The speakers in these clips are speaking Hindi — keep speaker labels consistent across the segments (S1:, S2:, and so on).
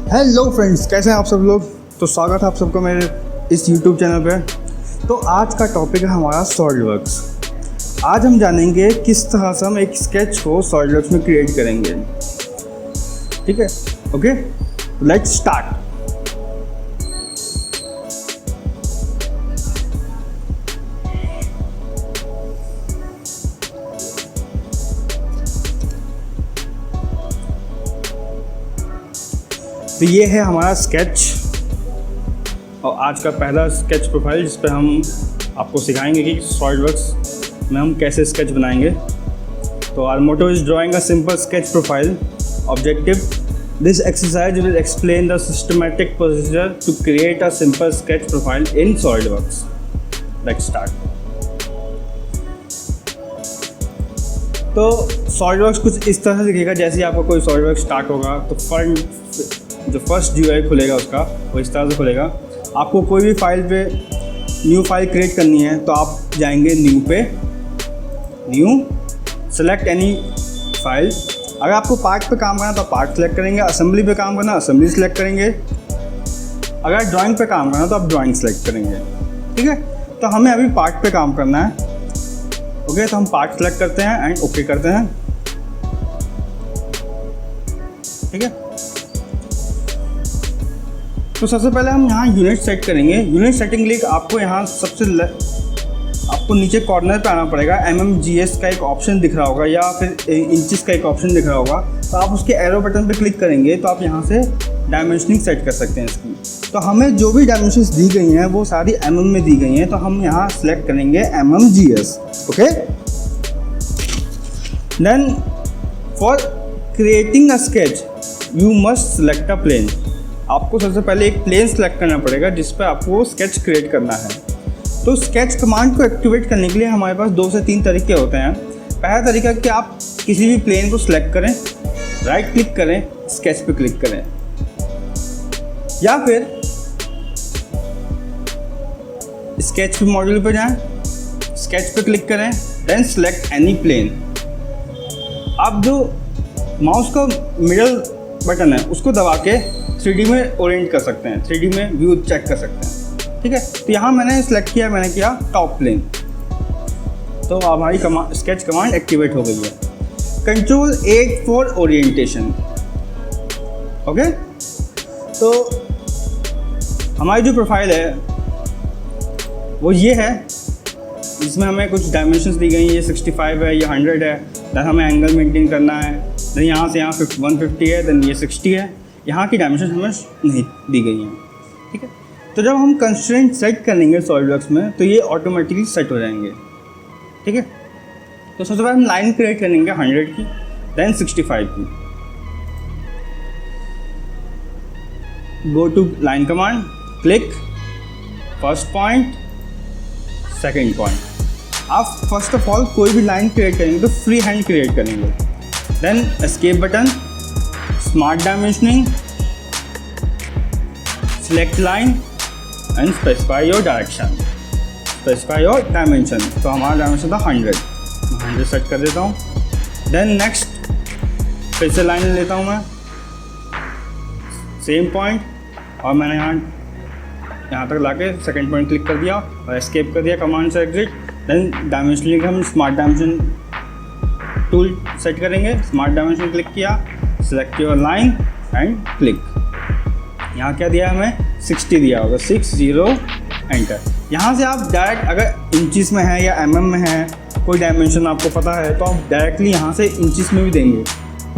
S1: हेलो फ्रेंड्स, कैसे हैं आप सब लोग। तो स्वागत है आप सबका मेरे इस यूट्यूब चैनल पे। तो आज का टॉपिक है हमारा सॉलिडवर्क्स। आज हम जानेंगे किस तरह से हम एक स्केच को सॉलिडवर्क्स में क्रिएट करेंगे। ठीक है, ओके, लेट्स स्टार्ट। तो ये है हमारा स्केच और आज का पहला स्केच प्रोफाइल जिस पे हम आपको सिखाएंगे कि सॉलिडवर्क्स में हम कैसे स्केच बनाएंगे। तो our motto is drawing a simple sketch profile. Objective, this exercise will explain the systematic procedure to create a simple sketch profile in SolidWorks. Let's start. तो सॉलिडवर्क्स कुछ इस तरह से दिखेगा। जैसे आपका कोई सॉलिडवर्क्स स्टार्ट होगा तो जो फर्स्ट GUI खुलेगा उसका वो इस तरह से खुलेगा। आपको कोई भी फाइल पे न्यू फाइल क्रिएट करनी है तो आप जाएंगे न्यू पे, न्यू, सेलेक्ट एनी फाइल। अगर आपको पार्ट पे काम करना है तो पार्ट सेलेक्ट करेंगे, असेंबली पे काम करना है असेंबली सेलेक्ट करेंगे, अगर ड्राइंग पे काम करना है तो आप ड्राइंग सेलेक्ट करेंगे। ठीक है, तो हमें अभी पार्ट पे काम करना है। ओके, तो हम पार्ट सेलेक्ट करते हैं एंड ओके करते हैं। ठीक है, तो सबसे पहले हम यहाँ यूनिट सेट करेंगे। यूनिट सेटिंग लिए आपको यहाँ आपको नीचे कॉर्नर पे आना पड़ेगा। MMGS का एक ऑप्शन दिख रहा होगा या फिर इंचेस का एक ऑप्शन दिख रहा होगा। तो आप उसके एरो बटन पे क्लिक करेंगे तो आप यहाँ से डायमेंशनिंग सेट कर सकते हैं इसकी। तो हमें जो भी डायमेंशंस दी गई हैं वो सारी mm में दी गई हैं, तो हम यहाँ सेलेक्ट करेंगे MMGS। Okay, then for creating a sketch you must select a plane. आपको सबसे पहले एक प्लेन सेलेक्ट करना पड़ेगा जिस पर आपको स्केच क्रिएट करना है। तो स्केच कमांड को एक्टिवेट करने के लिए हमारे पास 2 से 3 तरीके होते हैं। पहला तरीका कि आप किसी भी प्लेन को सिलेक्ट करें, राइट क्लिक करें, स्केच पे क्लिक करें, या फिर स्केच मॉड्यूल पे जाएं, स्केच पे क्लिक करें, देन सेलेक्ट एनी प्लेन। आप जो माउस का मिडल बटन है उसको दबा के 3D में ओरिएंट कर सकते हैं, 3D में व्यू चेक कर सकते हैं। ठीक है, तो यहाँ मैंने सेलेक्ट किया, मैंने किया टॉप प्लेन। तो हमारी स्केच कमांड एक्टिवेट हो गई है। Ctrl 8 for orientation. ओके, तो हमारी जो प्रोफाइल है वो ये है, जिसमें हमें कुछ डायमेंशंस दी गई हैं। ये 65 है, ये 100 है, देन हमें एंगल मेंटेन करना है, देन यहाँ से यहाँ 150 है, देन ये 60 है। यहाँ की डायमेंशन हमें नहीं दी गई हैं। ठीक है, तो जब हम कंस्ट्रेंट सेट करेंगे सॉलिडवर्क्स में तो ये ऑटोमेटिकली सेट हो जाएंगे। ठीक है, तो सबसे पहले हम लाइन क्रिएट करेंगे 100 की, देन 65 की। Go to line command, click first point, second point. आप फर्स्ट ऑफ ऑल कोई भी लाइन क्रिएट करेंगे तो फ्री हैंड क्रिएट करेंगे, then escape button, smart dimensioning, select line and specify your direction, specify your dimension। तो हमारा डायमेंशन था 100, 100 सेट कर देता हूँ। देन नेक्स्ट फिर से लाइन लेता हूँ मैं, सेम पॉइंट, और मैंने यहाँ तक लाके सेकंड पॉइंट क्लिक कर दिया और एस्केप कर दिया कमांड से एग्जिट। देन डायमेंशनिंग हम स्मार्ट डायमेंशन टूल सेट करेंगे, स्मार्ट डायमेंशन क्लिक किया, select your line and click. यहाँ क्या दिया हमें 60 दिया होगा, 60 एंटर। यहाँ से आप डायरेक्ट अगर इंचेस में है या mm में है कोई डायमेंशन आपको पता है तो आप डायरेक्टली यहाँ से इंचेस में भी देंगे,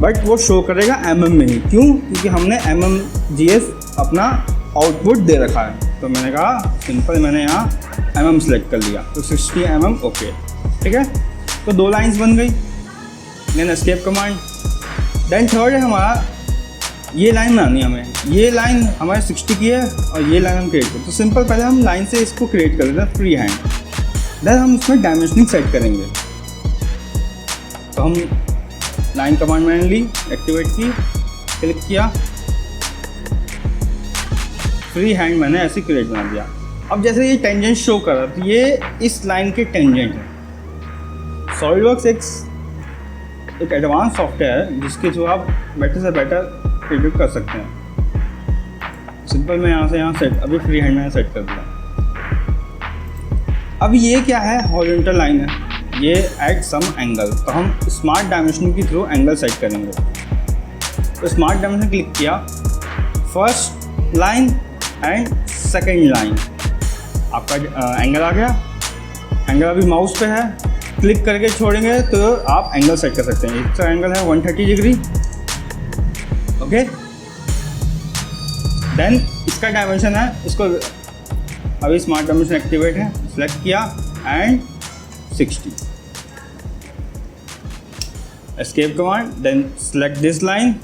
S1: बट वो शो करेगा mm में ही। क्यों? क्योंकि हमने MMGS अपना आउटपुट दे रखा है। तो मैंने कहा सिंपल, मैंने यहाँ mm सेलेक्ट कर लिया, तो 60 mm ओके। ठीक है, तो 2 लाइन्स बन गई। Then escape command. Then third है हमारा, ये लाइन बनानी है हमें। ये लाइन हमारे 60 की है और ये लाइन हम क्रिएट करते हैं। तो सिंपल पहले हम लाइन से इसको क्रिएट कर लेते हैं फ्री हैंड, देन हम इसमें डायमेंशनिंग सेट करेंगे। तो हम लाइन कमांड मैंने ली, एक्टिवेट की, क्लिक किया, फ्री हैंड मैंने ऐसे क्रिएट बना दिया। अब जैसे ये टेंजेंट शो कर रहा था, ये इस लाइन के टेंजेंट है। सॉलिडवर्क्स एक एडवांस सॉफ्टवेयर है जिसके थ्रू आप बेटर से बेटर प्रिडिक्ट कर सकते हैं। सिंपल मैं यहाँ से यहाँ सेट, अभी फ्री हैंड में सेट कर दिया। अब ये क्या है, हॉरिजॉन्टल लाइन है, ये एट सम एंगल, तो हम स्मार्ट डायमेंशन के थ्रू एंगल सेट करेंगे। तो स्मार्ट डायमेंशन क्लिक किया, first line and second line, आपका एंगल आ गया। एंगल अभी माउस पे है, क्लिक करके छोड़ेंगे तो आप एंगल सेट कर सकते हैं। इसका एंगल है 130 डिग्री। ओके, देन इसका डायमेंशन है, इसको अभी स्मार्ट डायमेंशन एक्टिवेट है, सेलेक्ट किया and 60, escape command, then select this line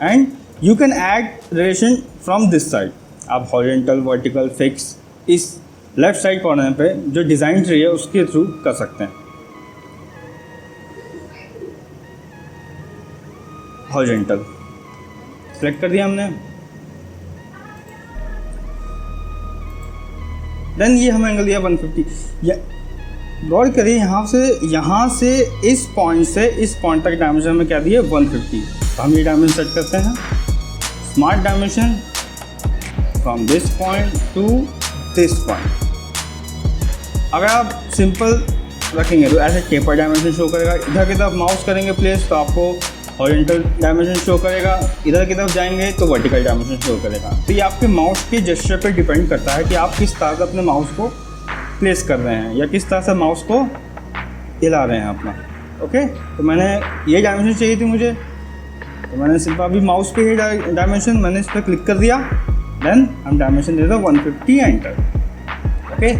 S1: and you can add relation from this side. आप हॉरिजॉन्टल, वर्टिकल, फिक्स इस लेफ्ट साइड कॉर्नर पे जो डिज़ाइन ट्री है उसके थ्रू कर सकते हैं। हॉरिजॉन्टल सेलेक्ट कर दिया हमने, देन ये हमें एंगल दिया 150। गौर करिए, यहाँ से इस पॉइंट से इस पॉइंट तक डायमेंशन हमें क्या दिए 150। तो हम ये डायमेंशन सेट करते हैं, smart dimension from this point two this point. अगर आप सिंपल रखेंगे तो ऐसे टेपर डायमेंशन शो करेगा, इधर की तरफ माउस करेंगे प्लेस तो आपको हॉरिजॉन्टल डायमेंशन शो करेगा, इधर की तरफ जाएंगे तो वर्टिकल डायमेंशन शो करेगा। तो ये आपके माउस के जेस्चर पे डिपेंड करता है कि आप किस तरह से अपने माउस को प्लेस कर रहे हैं या किस तरह से माउस को हिला रहे हैं अपना। ओके, तो मैंने ये डायमेंशन चाहिए थी मुझे, तो मैंने सिर्फ अभी माउस पे ही डायमेंशन मैंने इस पर क्लिक कर दिया, देन हम डायमेंशन दे दो 150, एंटर। ओके,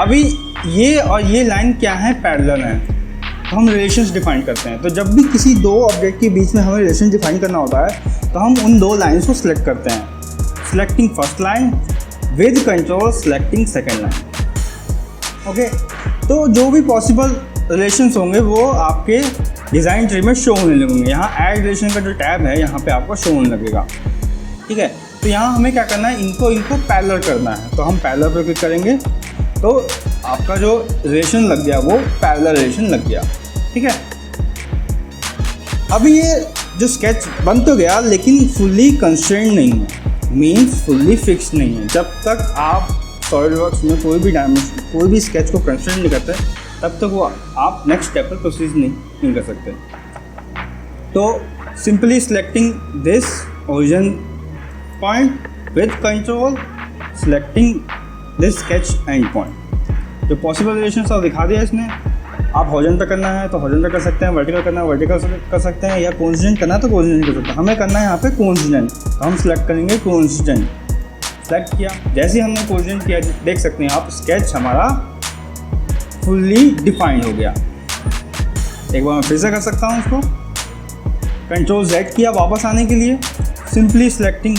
S1: अभी ये और ये लाइन क्या है, पैरेलल है, तो हम रिलेशंस डिफाइन करते हैं। तो जब भी किसी दो ऑब्जेक्ट के बीच में हमें रिलेशन डिफाइन करना होता है तो हम उन दो लाइन्स को सिलेक्ट करते हैं, selecting first line with control selecting second line. Okay, तो जो भी पॉसिबल रिलेशंस होंगे वो आपके डिज़ाइन ट्री में शो होने लगेंगे। यहाँ ऐड रिलेशन का जो टैब है यहाँ पे आपको शो होने लगेगा। ठीक है, तो यहाँ हमें क्या करना है, इनको पैरेलल करना है। तो हम पैरेलल पर क्लिक करेंगे तो आपका जो रिलेशन लग गया वो पैरेलल रिलेशन लग गया। ठीक है, अभी ये जो स्केच बन तो गया लेकिन फुल्ली कंस्ट्रेंट नहीं है, मीन्स फुल्ली फिक्स नहीं है। जब तक आप सॉलिडवर्क्स में कोई भी डायमेंशन, कोई भी स्केच को कंस्ट्रेंट नहीं करते तब तक वो आप नेक्स्ट स्टेप पर प्रोसीड नहीं कर सकते। तो simply selecting this origin point with control selecting this sketch and point. जो पॉसिबल रिलेशन सब दिखा दिया इसने। आप हॉरिजॉन्टल करना है तो हॉरिजॉन्टल कर सकते हैं, वर्टिकल करना है वर्टिकल कर सकते हैं, या कोइंसिडेंट करना है तो कोइंसिडेंट कर सकते हैं। हमें करना है यहाँ पे कोइंसिडेंट, तो हम सिलेक्ट करेंगे कोइंसिडेंट। सेलेक्ट किया, जैसे ही हमने कोइंसिडेंट किया देख सकते हैं आप स्केच हमारा फुल्ली डिफाइंड हो गया। एक बार मैं फिर से कर सकता हूँ उसको, कंट्रोल Z किया वापस आने के लिए, simply selecting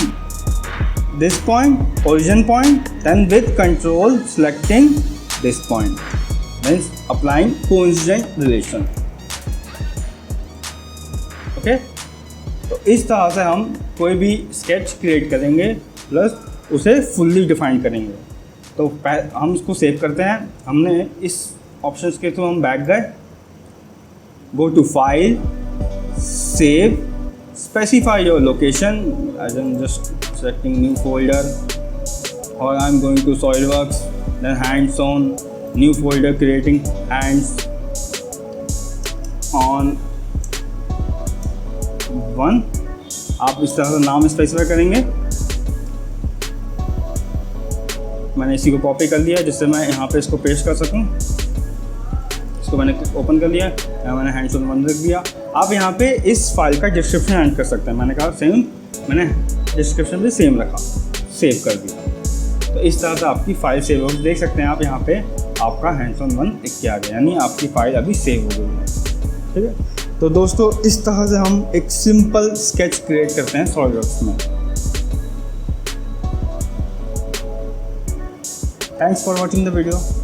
S1: this point, origin point, then with control selecting this point, means applying coincident relation. Okay, तो इस तरह से हम कोई भी स्केच क्रिएट करेंगे प्लस उसे फुल्ली डिफाइन करेंगे। तो हम इसको सेव करते हैं। हमने इस ऑप्शंस के थ्रू हम बैक गए, go to file, save, specify your location, as I'm just selecting new folder, or I'm going to SolidWorks, then hands on, new folder, creating hands on 1। आप इस तरह से नाम स्पेसिफाई करेंगे। मैंने इसी को कॉपी कर लिया जिससे मैं यहाँ पे इसको पेस्ट कर सकूँ। इसको मैंने ओपन कर लिया, यहाँ मैंने हैंड्स ऑन 1 रख दिया। आप यहाँ पे इस फाइल का डिस्क्रिप्शन ऐड कर सकते हैं। मैंने कहा सेम, मैंने डिस्क्रिप्शन भी सेम रखा, सेव कर दिया। तो इस तरह से आपकी फाइल सेव हो, देख सकते हैं आप यहाँ पे आपका हैंड्स ऑन 1 लिख के आ गया, यानी आपकी फाइल अभी सेव हो गई है। ठीक है, तो दोस्तों इस तरह से हम एक सिंपल स्केच क्रिएट करते हैं सॉलिडवर्क्स में। Thanks for watching the video.